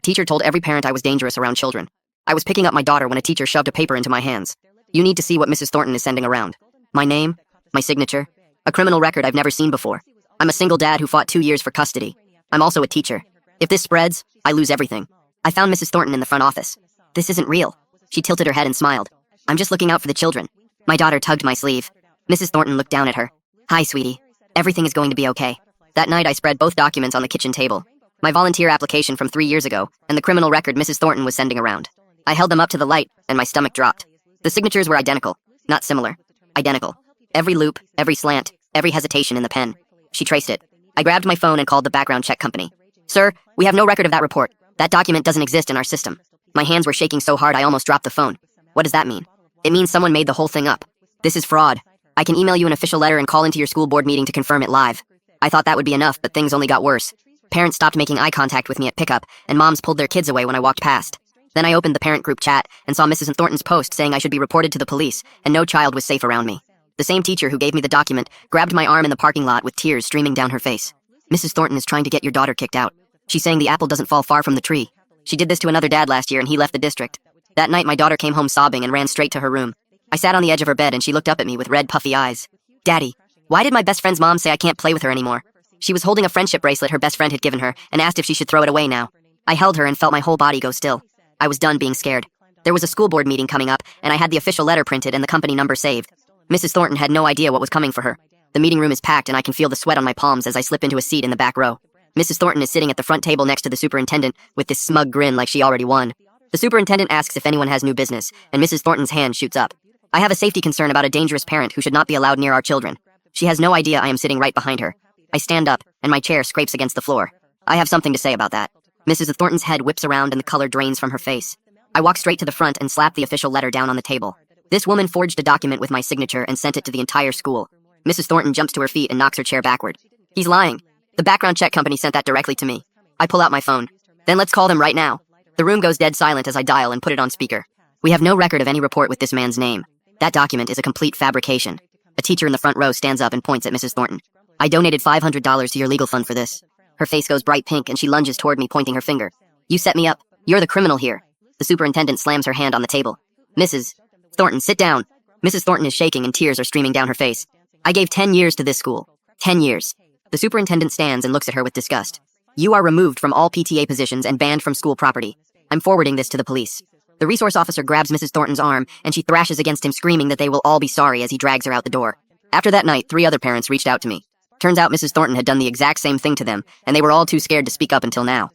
teacher told every parent I was dangerous around children. I was picking up my daughter when a teacher shoved a paper into my hands. You need to see what Mrs. Thornton is sending around. My name, my signature, a criminal record I've never seen before. I'm a single dad who fought 2 years for custody. I'm also a teacher. If this spreads, I lose everything. I found Mrs. Thornton in the front office. This isn't real. She tilted her head and smiled. I'm just looking out for the children. My daughter tugged my sleeve. Mrs. Thornton looked down at her. Hi, sweetie. Everything is going to be okay. That night I spread both documents on the kitchen table. My volunteer application from 3 years ago, and the criminal record Mrs. Thornton was sending around. I held them up to the light, and my stomach dropped. The signatures were identical. Not similar. Identical. Every loop, every slant, every hesitation in the pen. She traced it. I grabbed my phone and called the background check company. Sir, we have no record of that report. That document doesn't exist in our system. My hands were shaking so hard I almost dropped the phone. What does that mean? It means someone made the whole thing up. This is fraud. I can email you an official letter and call into your school board meeting to confirm it live. I thought that would be enough, but things only got worse. Parents stopped making eye contact with me at pickup, and moms pulled their kids away when I walked past. Then I opened the parent group chat and saw Mrs. Thornton's post saying I should be reported to the police, and no child was safe around me. The same teacher who gave me the document grabbed my arm in the parking lot with tears streaming down her face. Mrs. Thornton is trying to get your daughter kicked out. She's saying the apple doesn't fall far from the tree. She did this to another dad last year and he left the district. That night my daughter came home sobbing and ran straight to her room. I sat on the edge of her bed and she looked up at me with red puffy eyes. Daddy, why did my best friend's mom say I can't play with her anymore? She was holding a friendship bracelet her best friend had given her and asked if she should throw it away now. I held her and felt my whole body go still. I was done being scared. There was a school board meeting coming up and I had the official letter printed and the company number saved. Mrs. Thornton had no idea what was coming for her. The meeting room is packed and I can feel the sweat on my palms as I slip into a seat in the back row. Mrs. Thornton is sitting at the front table next to the superintendent with this smug grin like she already won. The superintendent asks if anyone has new business, and Mrs. Thornton's hand shoots up. I have a safety concern about a dangerous parent who should not be allowed near our children. She has no idea I am sitting right behind her. I stand up, and my chair scrapes against the floor. I have something to say about that. Mrs. Thornton's head whips around and the color drains from her face. I walk straight to the front and slap the official letter down on the table. This woman forged a document with my signature and sent it to the entire school. Mrs. Thornton jumps to her feet and knocks her chair backward. He's lying. The background check company sent that directly to me. I pull out my phone. Then let's call them right now. The room goes dead silent as I dial and put it on speaker. We have no record of any report with this man's name. That document is a complete fabrication. A teacher in the front row stands up and points at Mrs. Thornton. I donated $500 to your legal fund for this. Her face goes bright pink and she lunges toward me, pointing her finger. You set me up. You're the criminal here. The superintendent slams her hand on the table. Mrs. Thornton, sit down. Mrs. Thornton is shaking and tears are streaming down her face. I gave 10 years to this school. 10 years. The superintendent stands and looks at her with disgust. You are removed from all PTA positions and banned from school property. I'm forwarding this to the police. The resource officer grabs Mrs. Thornton's arm and she thrashes against him, screaming that they will all be sorry as he drags her out the door. After that night, 3 other parents reached out to me. Turns out Mrs. Thornton had done the exact same thing to them, and they were all too scared to speak up until now.